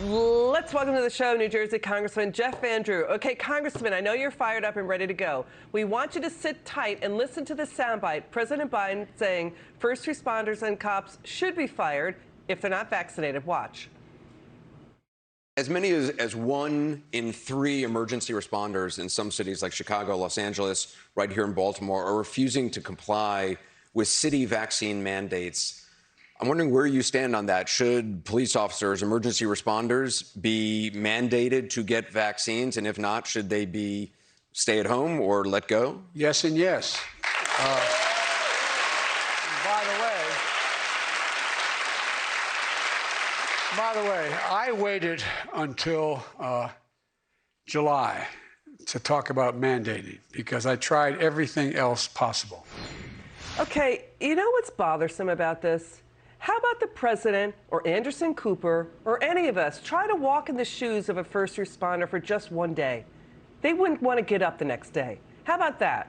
Let's welcome to the show New Jersey Congressman Jeff Van Drew. Okay, Congressman, I know you're fired up and ready to go. We want you to sit tight and listen to the soundbite. President Biden saying first responders and cops should be fired if they're not vaccinated. Watch. As many as 1 in 3 emergency responders in some cities like Chicago, Los Angeles, right here in Baltimore, are refusing to comply with city vaccine mandates. I'm wondering where you stand on that. Should police officers, emergency responders, be mandated to get vaccines? And if not, should they be stay at home or let go? Yes and yes. By the way, I waited until July to talk about mandating because I tried everything else possible. Okay, you know what's bothersome about this? How about the president or Anderson Cooper or any of us try to walk in the shoes of a first responder for just one day? They wouldn't want to get up the next day. How about that?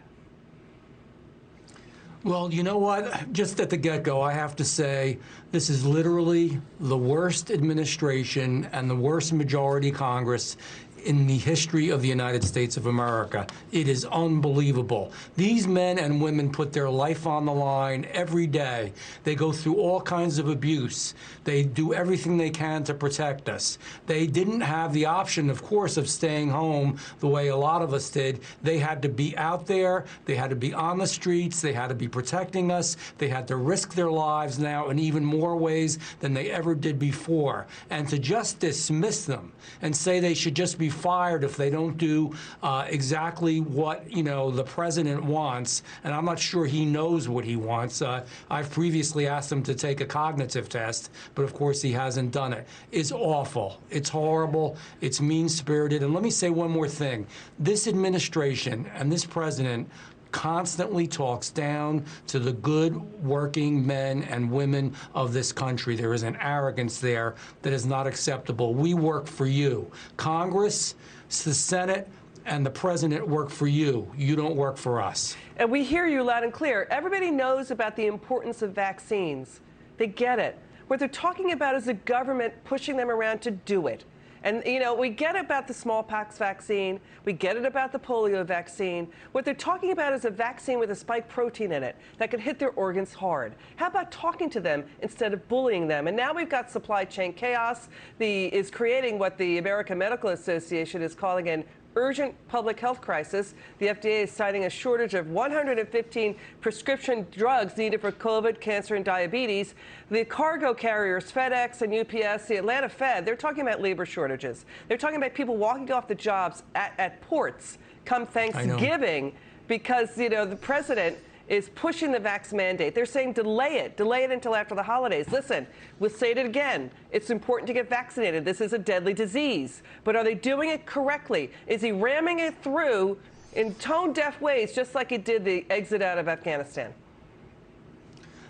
Well, you know what? Just at the get-go, I have to say this is literally the worst administration and the worst majority Congress in the history of the United States of America. It is unbelievable. These men and women put their life on the line every day. They go through all kinds of abuse. They do everything they can to protect us. They didn't have the option, of course, of staying home the way a lot of us did. They had to be out there. They had to be on the streets. They had to be protecting us. They had to risk their lives now in even more ways than they ever did before. And to just dismiss them and say they should just be fired if they don't do exactly what, the president wants, and I'm not sure he knows what he wants. I've previously asked him to take a cognitive test, but of course he hasn't done it. It's awful. It's horrible. It's mean-spirited. And let me say one more thing. This administration and this president constantly talks down to the good working men and women of this country. There is an arrogance there that is not acceptable. We work for you. Congress, the Senate, and the president work for you. You don't work for us. And we hear you loud and clear. Everybody knows about the importance of vaccines. They get it. What they're talking about is the government pushing them around to do it. And, we get about the smallpox vaccine. We get it about the polio vaccine. What they're talking about is a vaccine with a spike protein in it that could hit their organs hard. How about talking to them instead of bullying them? And now we've got supply chain chaos is creating what the American Medical Association is calling an urgent public health crisis. The FDA is citing a shortage of 115 prescription drugs needed for COVID, cancer, and diabetes. The cargo carriers, FedEx and UPS, the Atlanta Fed, they're talking about labor shortages. They're talking about people walking off the jobs at ports come Thanksgiving because, the president is pushing the vax mandate. They're saying delay it until after the holidays. Listen, we'll say it again. It's important to get vaccinated. This is a deadly disease. But are they doing it correctly? Is he ramming it through in tone-deaf ways, just like he did the exit out of Afghanistan?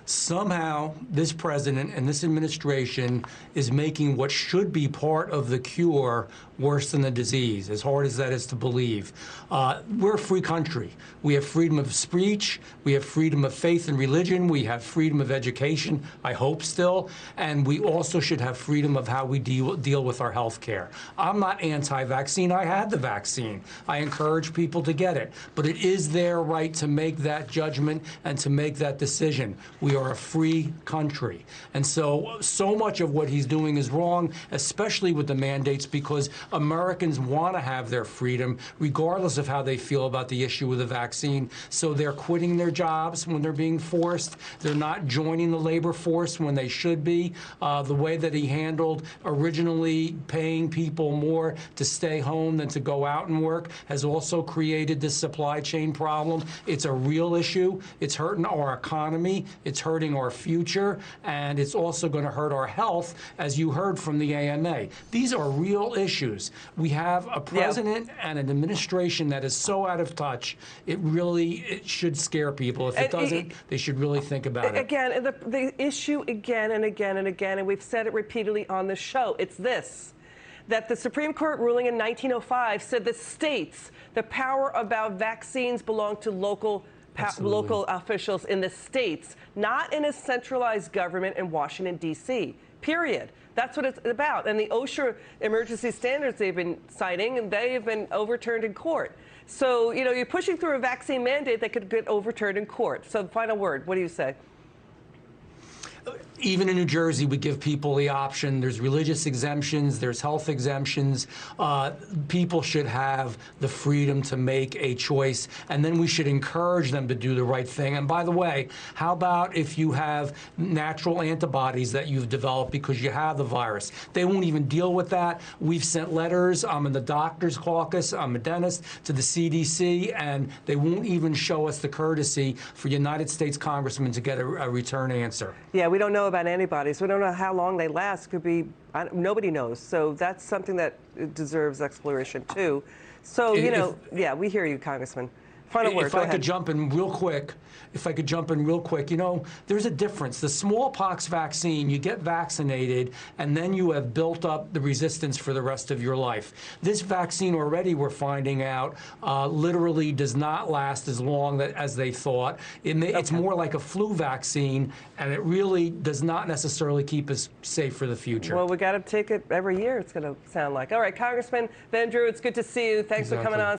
Somehow, this president and this administration is making what should be part of the cure worse than the disease, as hard as that is to believe. We're a free country. We have freedom of speech. We have freedom of faith and religion. We have freedom of education, I hope still. And we also should have freedom of how we deal with our health care. I'm not anti-vaccine. I had the vaccine. I encourage people to get it. But it is their right to make that judgment and to make that decision. We are a free country. And so much of what he's doing is wrong, especially with the mandates, because Americans want to have their freedom, regardless of how they feel about the issue with the vaccine. So they're quitting their jobs when they're being forced. They're not joining the labor force when they should be. The way that he handled originally paying people more to stay home than to go out and work has also created this supply chain problem. It's a real issue. It's hurting our economy. It's hurting our future. And it's also going to hurt our health, as you heard from the AMA. These are real issues. We have a president and an administration that is so out of touch, it should scare people. If it doesn't, they should really think about it. Again, the issue again and again and again, and we've said it repeatedly on the show, it's this, that the Supreme Court ruling in 1905 said the states, the power about vaccines belonged to local officials in the states, not in a centralized government in Washington, D.C., period. That's what it's about. And the OSHA emergency standards they've been citing, and they have been overturned in court. So, you know, you're pushing through a vaccine mandate that could get overturned in court. So, final word, what do you say? Even in New Jersey, we give people the option. There's religious exemptions, there's health exemptions. People should have the freedom to make a choice, and then we should encourage them to do the right thing. And by the way, how about if you have natural antibodies that you've developed because you have the virus? They won't even deal with that. We've sent letters. I'm in the doctor's caucus. I'm a dentist, to the CDC, and they won't even show us the courtesy for United States congressmen to get a return answer. Yeah, we don't know about antibodies. We don't know how long they last. Could be, nobody knows. So that's something that deserves exploration too. So, you know, yeah, we hear you, Congressman. Final word. If I could jump in real quick, you know, there's a difference. The smallpox vaccine, you get vaccinated, and then you have built up the resistance for the rest of your life. This vaccine already, we're finding out, literally does not last as long as they thought. It's more like a flu vaccine, and it really does not necessarily keep us safe for the future. Well, we got to take it every year, it's going to sound like. All right, Congressman Van Drew, it's good to see you. Thanks for coming on.